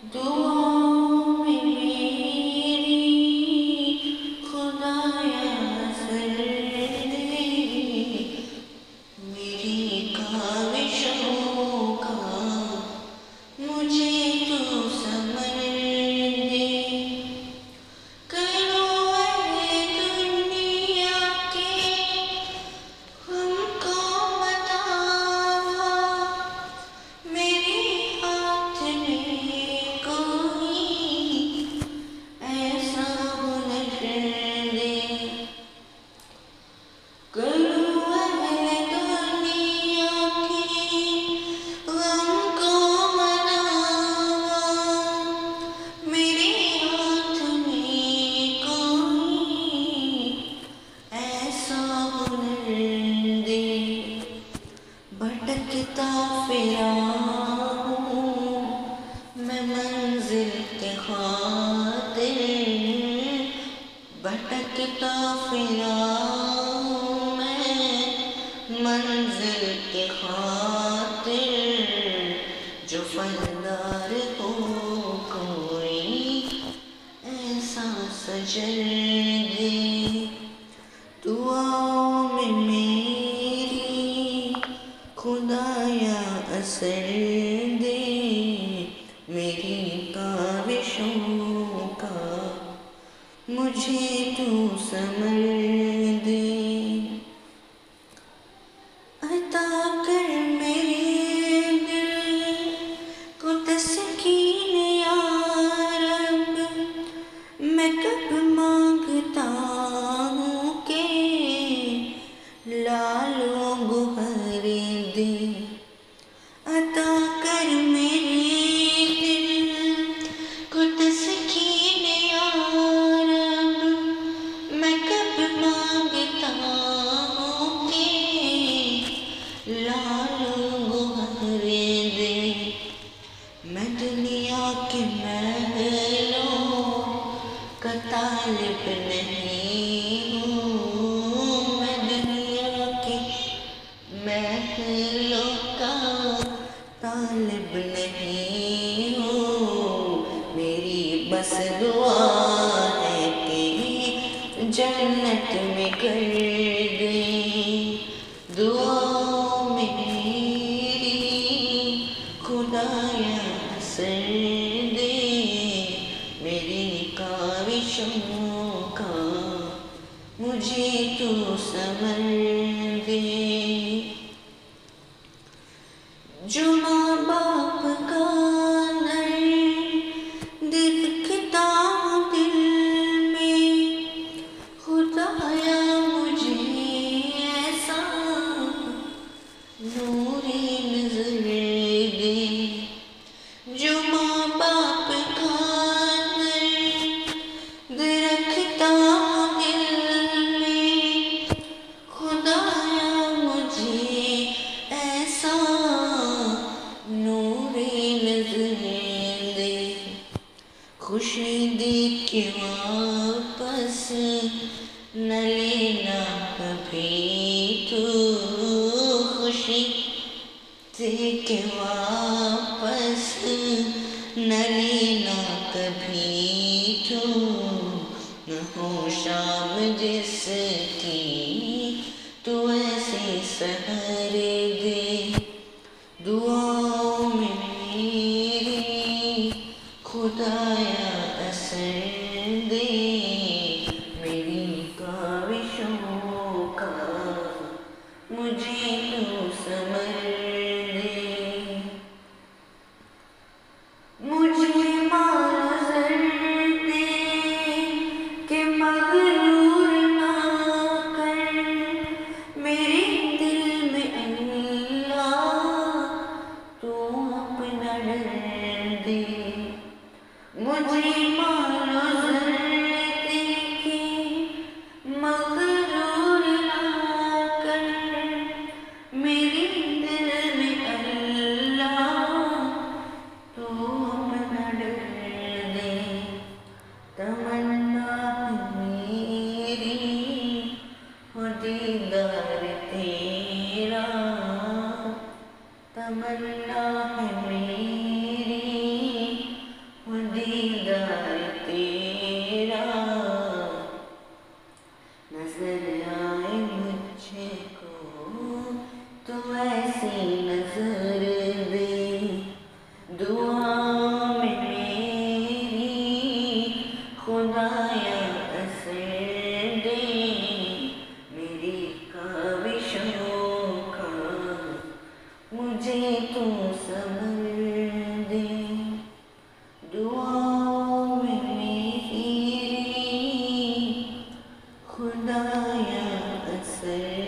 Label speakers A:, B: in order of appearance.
A: دعاؤں میں میری خدایا اثر دے، میری کاوشوں کا مجھے تو ثمر دے۔ کرو اہل دنیا کے ہم کو بتاوا، میرے ہاتھ میں کوئی ایسا ہنر دے۔ کرو اہل دنیا کے غم کو مناوا، میرے ہاتھ میں کوئی ایسا ہنر دے۔ بھٹکتا پھرا ہوں میں منزل کے خاطر، بھٹکتا پھرا ہوں میں منزل کے خاطر، جو فنکار ہو کوئی ایسا سجر دے۔ دعاؤں میں میری خدایا اثر دے، میری کاوشوں کا مجھے تو ثمر دے۔ عطا کر میرے دل کو تسکین یا رب، میں کب مانگتا ہوں کہ لالو گوہر دے۔ عطا کر میرے دل کو تسکین یا رب، میں کب مانگتا ہوں کہ لالو گوہر دے۔ میں دنیا کے محلوں کا طالب نہیں ہوں، میں دنیا کے محلوں کا طالب نہیں ہوں، میری بس دعا ہے کہ جنت میں کر دے۔ دعاؤں میں میری خدایا اثر دے، میری کاوشوں کا مجھے تو ثمر دے۔ جو ماں باپ کا درد دیکھتا ہوں دل میں، خدایا مجھے ایسا نوری نظر دے۔ جو ماں باپ کا درد رکھتا ہوں دل میں، خدایا مجھے ایسا نوری نظر دے۔ خوشی دے کے واپس نہ لینا کبھی تو، خوشی دے کے واپس نہ لینا کبھی تو، نہ ہو شام جس کی تو ایسے سحر دے۔ دعاؤں میں میری خدایا اثر دے، میری کاوشوں کا مجھے تو ثمر دے۔ مجھے مال زر دے کہ مغرور نہ کر، میرے دل میں اللہ تو اپنا ڈر دے۔ مجھے مال زر دے کہ مغرور نہ کر، میرے دل میں اللہ تو اپنا ڈر دے۔ تمنا میری ہو دیدار تیرا، تمنا ہے میری سر